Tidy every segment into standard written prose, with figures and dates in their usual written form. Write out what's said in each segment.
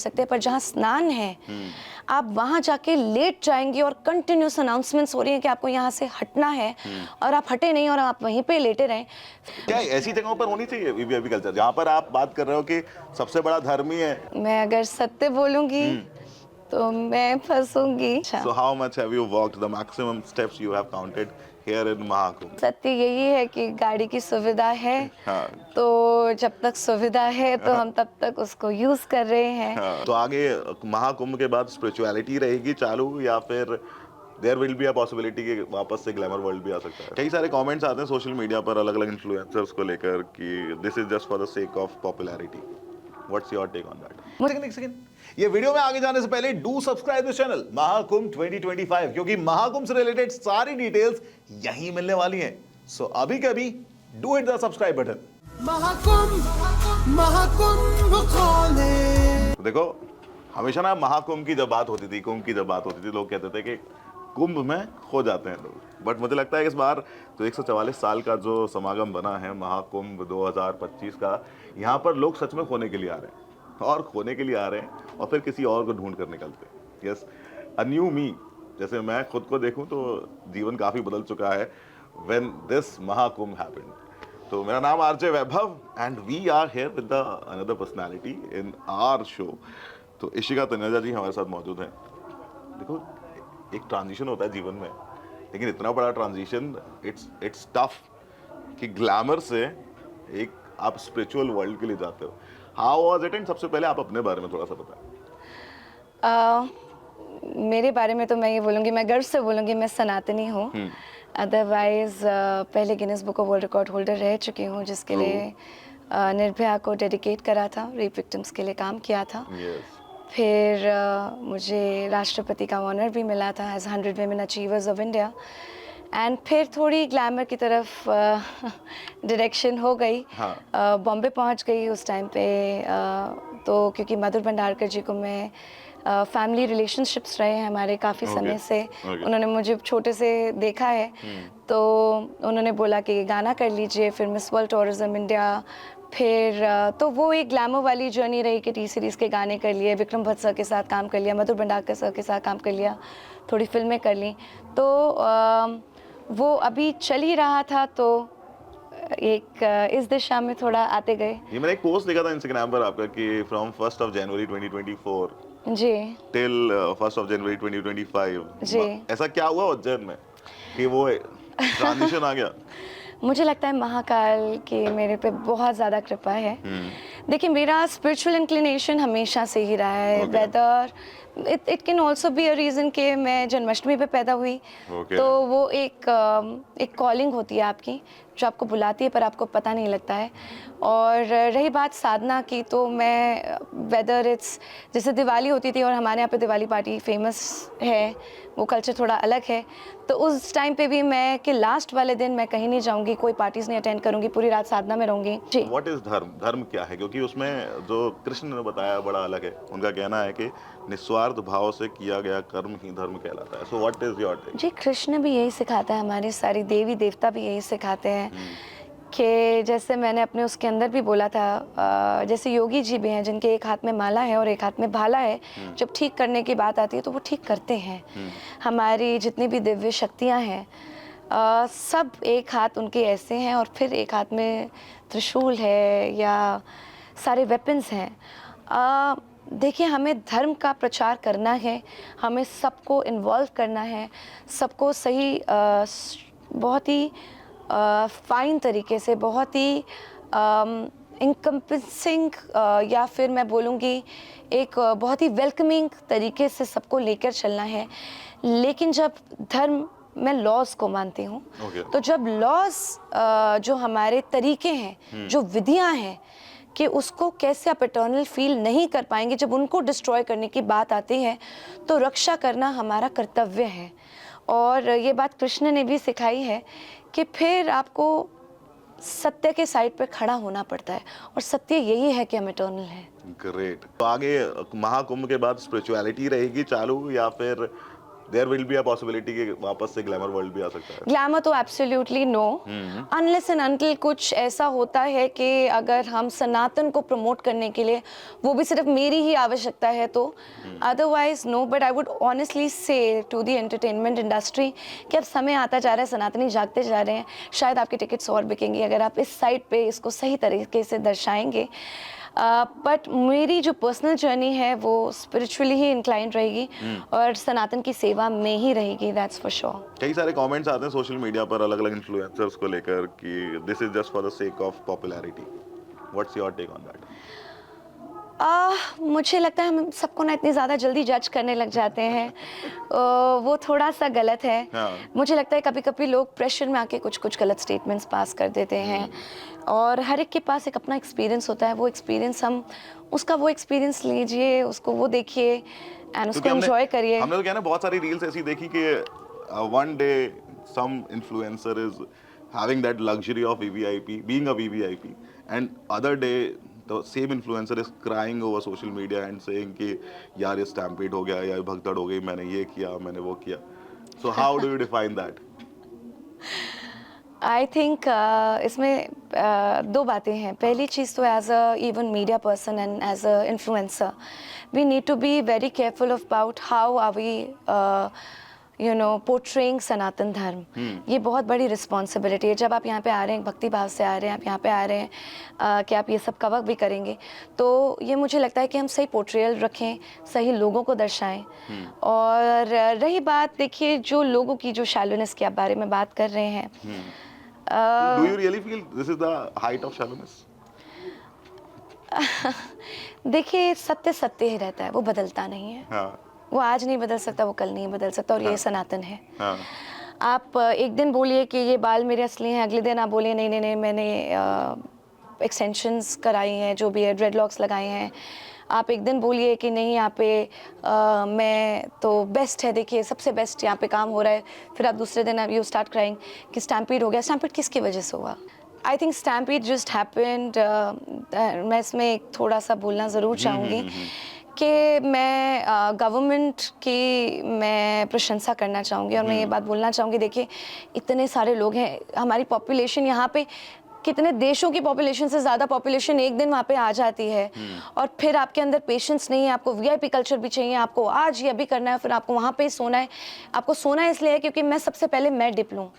सकते हैं, पर जहाँ स्नान है आप वहाँ जाके लेट जाएंगे और कंटिन्यूस अनाउंसमेंट्स हो रही हैं कि आपको यहाँ से हटना है और आप हटे नहीं और आप वहीं पे लेटे रहें। क्या ऐसी जगहों पर होनी चाहिए वीवीआईपी कल्चर जहाँ पर आप बात कर रहे हो कि सबसे बड़ा धर्म ही है? मैं अगर सत्य बोलूँगी तो मैं फंसूंगी। So how much have you walked, the maximum steps you have counted here in Mahakumbh? सत्य यही है कि गाड़ी की सुविधा है, हाँ। तो जब तक सुविधा है तो हम तब तक उसको यूज कर रहे हैं। हाँ। तो आगे महाकुंभ के बाद स्पिरिचुअलिटी रहेगी चालू या फिर there will be a possibility कि वापस से ग्लैमर वर्ल्ड भी आ सकता है? कई सारे कमेंट्स आते हैं सोशल मीडिया पर अलग अलग इन्फ्लुएंसर्स को लेकर कि this is just for the sake of popularity. What's your take on that? एक सेकंड, ये वीडियो में आगे जाने से पहले do subscribe this channel Mahakumbh 2025 क्योंकि महाकुंभ से रिलेटेड सारी डिटेल्स यहीं मिलने वाली हैं। सो अभी के अभी do hit the subscribe button. Mahakumbh Mahakumbh कौन है? देखो, हमेशा ना महाकुंभ की जब बात होती थी, कुंभ की जब बात होती थी, लोग कहते थे कि कुंभ में खो जाते हैं लोग। बट मुझे लगता है इस बार तो 144 साल का जो समागम बना है महाकुंभ 2025 का, यहाँ पर लोग सच में खोने के लिए आ रहे हैं और खोने के लिए आ रहे हैं और फिर किसी और को ढूंढ कर निकलते हैं। यस, अ न्यू मी। जैसे मैं खुद को देखूं तो जीवन काफ़ी बदल चुका है व्हेन दिस महाकुंभ हैपेंड। तो मेरा नाम RJ Vaibhav and we are here with the another personality in our show. तो इशिका तनेजा जी हमारे साथ मौजूद हैं। देखो, एक ट्रांजिशन होता है जीवन में, लेकिन इतना बड़ा ट्रांजिशन इट्स टफ कि ग्लैमर से एक आप स्पिरिचुअल वर्ल्ड के लिए जाते हो। How was it? एंड सबसे पहले आप अपने बारे में थोड़ा सा बताएं। मेरे बारे में तो मैं ये बोलूँगी, मैं गर्व से बोलूँगी मैं सनातनी हूँ। अदरवाइज पहले Guinness book of world record holder रह चुकी हूँ, जिसके लिए निर्भया को डेडिकेट करा था, रेप विक्टिम्स के लिए काम किया था। फिर मुझे राष्ट्रपति का ऑनर भी मिला था as 100 women achievers of India. And फिर थोड़ी ग्लैमर की तरफ डायरेक्शन हो गई। बॉम्बे पहुंच गई उस टाइम पे, तो क्योंकि मधुर भंडारकर जी को मैं फैमिली रिलेशनशिप्स रहे हैं हमारे काफ़ी समय से। उन्होंने मुझे छोटे से देखा है, तो उन्होंने बोला कि गाना कर लीजिए। फिर मिस वर्ल्ड टूरिज्म इंडिया, फिर तो वो एक ग्लैमर वाली जर्नी रही कि टी सीरीज़ के गाने कर लिए, विक्रम भट्ट सर के साथ काम कर लिया, मधुर भंडारकर सर के साथ काम कर लिया, थोड़ी फिल्में कर ली। तो वो अभी चल ही रहा था, तो एक इस दिशा में थोड़ा आते गए। ये मैंने एक पोस्ट देखा था इंस्टाग्राम पर आपका कि फ्रॉम 1 जनवरी 2024 जी टिल 1 जनवरी 2025 जी, ऐसा क्या हुआ उज्जैन में कि वो ट्रांजिशन आ गया? मुझे लगता है महाकाल की मेरे पे बहुत ज़्यादा कृपा है। देखिए, मेरा स्पिरिचुअल इंक्लिनेशन हमेशा से ही रहा है। Whether it can also be a reason कि मैं जन्माष्टमी पे पैदा हुई। तो वो एक कॉलिंग होती है आपकी, जो आपको बुलाती है पर आपको पता नहीं लगता है। और रही बात साधना की, तो मैं वेदर इट्स जैसे दिवाली होती थी और हमारे यहाँ पे दिवाली पार्टी फेमस है, वो कल्चर थोड़ा अलग है। तो उस टाइम पे भी मैं कि लास्ट वाले दिन मैं कहीं नहीं जाऊँगी, कोई पार्टीज नहीं अटेंड करूँगी, पूरी रात साधना में रहूँगी। जी, व्हाट इज धर्म? धर्म क्या है? क्योंकि उसमें जो कृष्ण ने बताया बड़ा अलग है। उनका कहना है कि निस्वार्थ भाव से किया गया कर्म ही धर्म कहलाता है। So what is your take? जी, कृष्ण भी यही सिखाता है, हमारे सारी देवी देवता भी यही सिखाते हैं कि जैसे मैंने अपने उसके अंदर भी बोला था, जैसे योगी जी भी हैं जिनके एक हाथ में माला है और एक हाथ में भाला है, जब ठीक करने की बात आती है तो वो ठीक करते हैं। हमारी जितनी भी दिव्य शक्तियाँ हैं, सब एक हाथ उनके ऐसे हैं और फिर एक हाथ में त्रिशूल है या सारे वेपन्स हैं। देखिए, हमें धर्म का प्रचार करना है, हमें सबको इन्वॉल्व करना है, सबको सही बहुत ही फाइन तरीके से, बहुत ही इनकम्पेसिंग या फिर मैं बोलूँगी एक बहुत ही वेलकमिंग तरीके से सबको लेकर चलना है। लेकिन जब धर्म, मैं लॉज को मानती हूँ, तो जब लॉज जो हमारे तरीके हैं, जो विधियाँ हैं, कि उसको कैसे आप इटर्नल फील नहीं कर पाएंगे, जब उनको डिस्ट्रॉय करने की बात आती है तो रक्षा करना हमारा कर्तव्य है। और ये बात कृष्ण ने भी सिखाई है कि फिर आपको सत्य के साइड पे खड़ा होना पड़ता है, और सत्य यही है कि हम इटर्नल हैं। ग्रेट। तो आगे महाकुंभ के बाद स्पिरिचुअलिटी रहेगी चालू या फिर there will be a possibility कि वापस से ग्लैमर वर्ल्ड भी आ सकता है? ग्लैमर तो absolutely no, unless and until कुछ ऐसा होता है कि अगर हम सनातन को प्रमोट करने के लिए वो भी सिर्फ मेरी ही आवश्यकता है तो otherwise no. But I would honestly say to the entertainment industry कि अब समय आता जा रहा है, सनातनी जागते जा रहे हैं, शायद आपकी टिकट्स और बिकेंगी अगर आप इस साइड पे इसको सही तरीके से दर्शाएंगे। बट मेरी जो पर्सनल जर्नी है वो स्पिरिचुअली ही इंक्लाइंड रहेगी और सनातन की सेवा में ही रहेगी, दैट्स फॉर श्योर। कई सारे कमेंट्स आते हैं सोशल मीडिया पर अलग अलग इन्फ्लुएंसर्स को लेकर कि this is just for the sake of popularity, what's your take on that? मुझे लगता है हम सबको ना इतनी ज़्यादा जल्दी जज करने लग जाते हैं, वो थोड़ा सा गलत है। हाँ। मुझे लगता है कभी कभी लोग प्रेशर में आके कुछ कुछ गलत स्टेटमेंट्स पास कर देते हैं और हर एक के पास एक अपना एक्सपीरियंस होता है, वो एक्सपीरियंस हम उसका वो एक्सपीरियंस लीजिए, उसको वो देखिए एंड उसको एंजॉय करिए। हमने तो क्या ना बहुत सारी रील्स ऐसी देखी कि one day some influencer is having that luxury of VVIP, being a VVIP, and other day the same influencer is crying over social media and saying कि यार ये स्टैम्पीड हो गया या भगदड़ हो गई, मैंने ये किया, मैंने वो किया। So how do you define that? I think इसमें दो बातें हैं। पहली चीज़ तो as a even media person and as a influencer we need to be very careful about how are we portraying Sanatan Dharma. ये बहुत बड़ी रिस्पॉन्सिबिलिटी है। जब आप यहाँ पे आ रहे हैं, भक्ति भाव से आ रहे हैं, आप यहाँ पे आ रहे हैं कि आप ये सब कवर भी करेंगे, तो ये मुझे लगता है कि हम सही पोर्ट्रेयल रखें, सही लोगों को दर्शाएं। और रही बात, देखिए जो लोगों की जो शैलोनेस की आप बारे में बात कर रहे हैं, Do you really feel this is the height of shallowness? देखिए सत्य सत्य ही रहता है, वो बदलता नहीं है। हाँ, वो आज नहीं बदल सकता, वो कल नहीं बदल सकता, और ये सनातन है। हाँ, आप एक दिन बोलिए कि ये बाल मेरे असली हैं, अगले दिन आप बोलिए नहीं नहीं नहीं मैंने एक्सटेंशंस कराई हैं, जो भी है ड्रेडलॉक्स लगाए हैं। आप एक दिन बोलिए कि नहीं यहाँ पे मैं तो बेस्ट है, देखिए सबसे बेस्ट यहाँ पे काम हो रहा है, फिर आप दूसरे दिन आप यू स्टार्ट क्राइंग कि स्टैम्पीड हो गया। स्टैम्पीड किसकी वजह से हुआ? I think stampede just happened. मैं इसमें एक थोड़ा सा बोलना ज़रूर चाहूँगी कि मैं गवर्नमेंट की मैं प्रशंसा करना चाहूँगी और मैं ये बात बोलना चाहूँगी, देखिए इतने सारे लोग हैं, हमारी पॉपुलेशन यहाँ पे कितने देशों की पॉपुलेशन से ज़्यादा पॉपुलेशन एक दिन वहाँ पे आ जाती है, और फिर आपके अंदर पेशेंस नहीं है, आपको वीआईपी कल्चर भी चाहिए, आपको आज ये अभी करना है, फिर आपको वहाँ पे ही सोना है। आपको सोना है इसलिए है क्योंकि मैं सबसे पहले मैं डिप लूँ,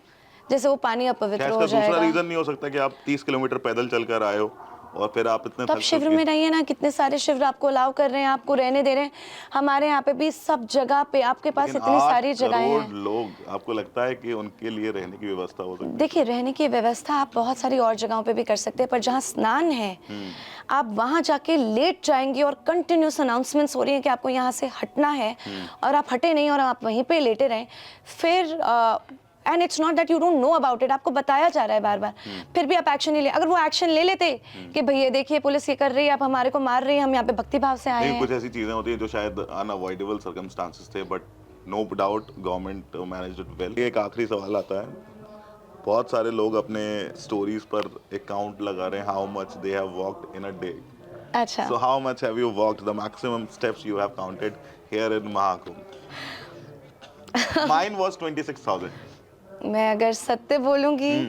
जैसे वो पानी अपवित्र हो जाएगा। दूसरा रीजन नहीं हो सकता कि आप 30 किलोमीटर पैदल चलकर आए हो और फिर आप इतने तब शिविर में रहिए ना, कितने सारे शिविर आपको अलाउ कर रहे हैं, आपको रहने दे रहे हैं। हमारे यहाँ पे भी सब जगह पे आपके पास इतनी सारी जगहें हैं। लोग, आपको लगता है कि उनके लिए रहने की व्यवस्था हो सकती है? देखिए रहने की व्यवस्था आप बहुत सारी और जगहों पे भी कर सकते हैं, पर जहाँ स्नान है आप वहाँ जाके लेट जाएंगे और कंटिन्यूस अनाउंसमेंट्स हो रही हैं कि आपको यहाँ से हटना है, और आप हटे नहीं और आप वहीं पे लेटे रहें, फिर and it's not that you don't know about it, आपको बताया जा रहा है बार बार, फिर भी आप एक्शन नहीं ले। अगर वो एक्शन ले लेते कि भैया देखिए पुलिस ये कर रही है, आप हमारे को मार रही है, हम यहाँ पे भक्ति भाव से आए हैं। कुछ ऐसी चीजें होती हैं जो शायद अनअवॉइडेबल सर्कमस्टांसेस थे, but no doubt government managed it well. एक आखिरी सवाल आता है, बहुत सारे लोग अपने स्टोरीज पर एक काउंट लगा रहे हैं how much they have walked in a day. अच्छा, So how much have you walked? The maximum steps you have counted here in Mahakumbh? Mine was 26,000. मैं अगर सत्य बोलूंगी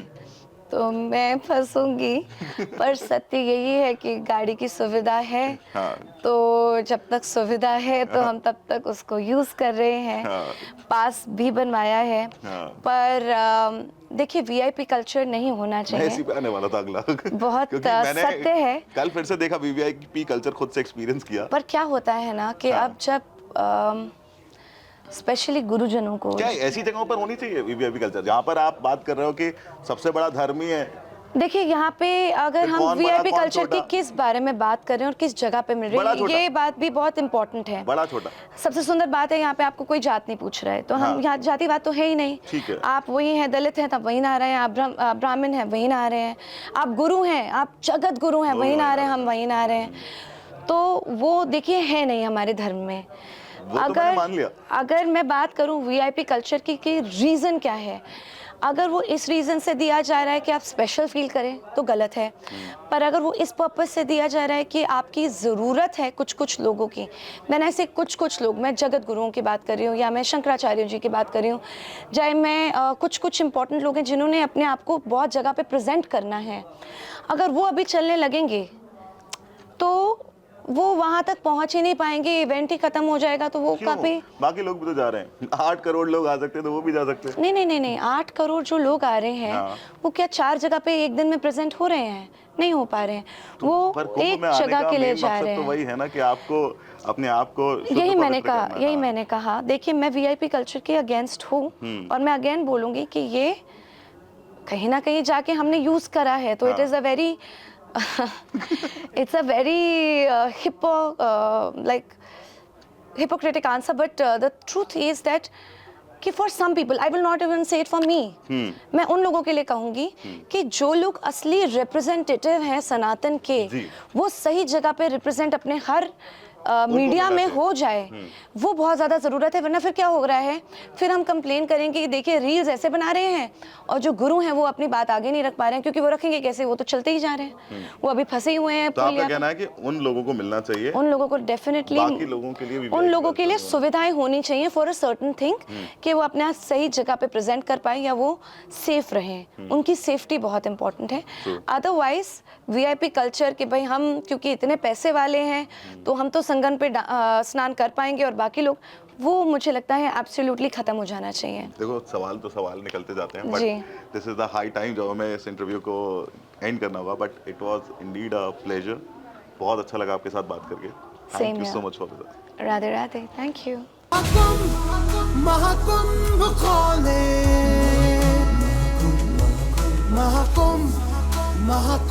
तो मैं फंसूंगी, पर सत्य यही है कि गाड़ी की सुविधा है, हाँ। तो जब तक सुविधा है तो हम तब तक उसको यूज कर रहे हैं। हाँ। पास भी बनवाया है, हाँ। पर देखिए वीआईपी कल्चर नहीं होना मैं चाहिए। इसी पे आने वाला था अगला। बहुत क्योंकि मैंने सत्य है। कल फिर से देखा, वीवीआईपी कल्चर खुद से एक्सपीरियंस किया। पर क्या होता है ना कि हाँ। अब जब स्पेशली गुरुजनों को, क्या ऐसी जगहों पर होनी चाहिए वीवीआईपी कल्चर जहाँ पर आप बात कर रहे हो कि सबसे बड़ा धर्म ही है? देखिए यहाँ पे अगर फिर हम कौन बड़ा, वीआईपी कौन कल्चर की छोटा? किस बारे में बात कर रहे हैं और किस जगह पे मिल रही बड़ा है, छोटा? ये बात भी बहुत इंपॉर्टेंट है। बड़ा छोटा? सबसे सुंदर बात है यहाँ पे आपको कोई जात नहीं पूछ रहा है, तो हम हाँ। यहाँ जातिवाद तो है ही नहीं। ठीक है। आप वही हैं, दलित हैं तब वही ना आ रहे हैं, आप ब्राह्मण हैं वही ना आ रहे हैं, आप गुरु हैं, आप जगत गुरु हैं वही ना आ रहे हैं, हम वही ना आ रहे हैं। तो वो देखिए है नहीं हमारे धर्म में। वो तो मैंने मान लिया। अगर मैं बात करूं वीआईपी कल्चर की कि रीज़न क्या है, अगर वो इस रीज़न से दिया जा रहा है कि आप स्पेशल फील करें तो गलत है, पर अगर वो इस पर्पज़ से दिया जा रहा है कि आपकी ज़रूरत है कुछ कुछ लोगों की, मैंने ऐसे कुछ कुछ लोग, मैं जगत गुरुओं की बात कर रही हूँ या मैं शंकराचार्य जी की बात कर रही हूँ, चाहे मैं कुछ कुछ इंपॉर्टेंट लोग हैं जिन्होंने अपने आप को बहुत जगह पे प्रेजेंट करना है, अगर वो अभी चलने लगेंगे तो वो वहाँ तक पहुँच ही नहीं पाएंगे, इवेंट ही खत्म हो जाएगा, तो वो क्यों? काफ़ी बाकी लोग भी तो जा रहे हैं, 8 करोड़ लोग आ सकते हैं तो वो भी जा सकते हैं। नहीं, 8 करोड़ जो लोग आ रहे हैं हाँ। वो क्या 4 जगह पे एक दिन में प्रेजेंट हो रहे हैं? नहीं हो पा रहे हैं। वो पर कुंभ एक में आने जगह का के लिए main जा मकसद रहे तो हैं। वही है ना कि आपको अपने आप को शुद्ध यही मैंने पवित्र कहा, करना है। यही हाँ। मैंने कहा। देखिए, मैं वीआईपी कल्चर के अगेंस्ट हूँ और मैं अगेन बोलूँगी कि ये कहीं ना कहीं जाके हमने यूज़ करा है, तो it is a very it's a very hypocritic answer, but the truth is that कि for some people, I will not even say it for me, मैं उन लोगों के लिए कहूँगी कि जो लोग असली रिप्रेजेंटेटिव हैं सनातन के, जी। वो सही जगह पे रिप्रेजेंट अपने हर मीडिया में हो जाए, वो बहुत ज़्यादा ज़रूरत है। वरना फिर क्या हो रहा है, फिर हम कंप्लेन करेंगे कि देखिए रील्स ऐसे बना रहे हैं और जो गुरु हैं वो अपनी बात आगे नहीं रख पा रहे हैं, क्योंकि वो रखेंगे कैसे, वो तो चलते ही जा रहे हैं, वो अभी फंसे ही हुए हैं तो आपका पुलिया कहना है कि उन लोगों को मिलना चाहिए, उन लोगों को डेफिनेटली, बाकी लोगों के लिए भी उन लोगों के लिए सुविधाएं होनी चाहिए फॉर अ सर्टेन थिंग, कि वो अपना सही जगह पे प्रेजेंट कर पाए या वो सेफ रहें, उनकी सेफ्टी बहुत इंपॉर्टेंट है। अदरवाइज वीआईपी कल्चर कि भाई हम क्योंकि इतने पैसे वाले हैं तो हम तो संगम पे स्नान कर पाएंगे और बाकी लोग, वो मुझे लगता है एब्सोल्युटली खत्म हो जाना चाहिए। देखो सवाल तो सवाल निकलते जाते हैं, जी। But this is the high time जब हमें इस इंटरव्यू को एंड करना होगा, but it was indeed a pleasure. बहुत अच्छा लगा आपके साथ बात करके। Thank Same you here. So much for this. Radhe Radhe, thank you. Mahakumbh खोले महाकुंभ महाकुंभ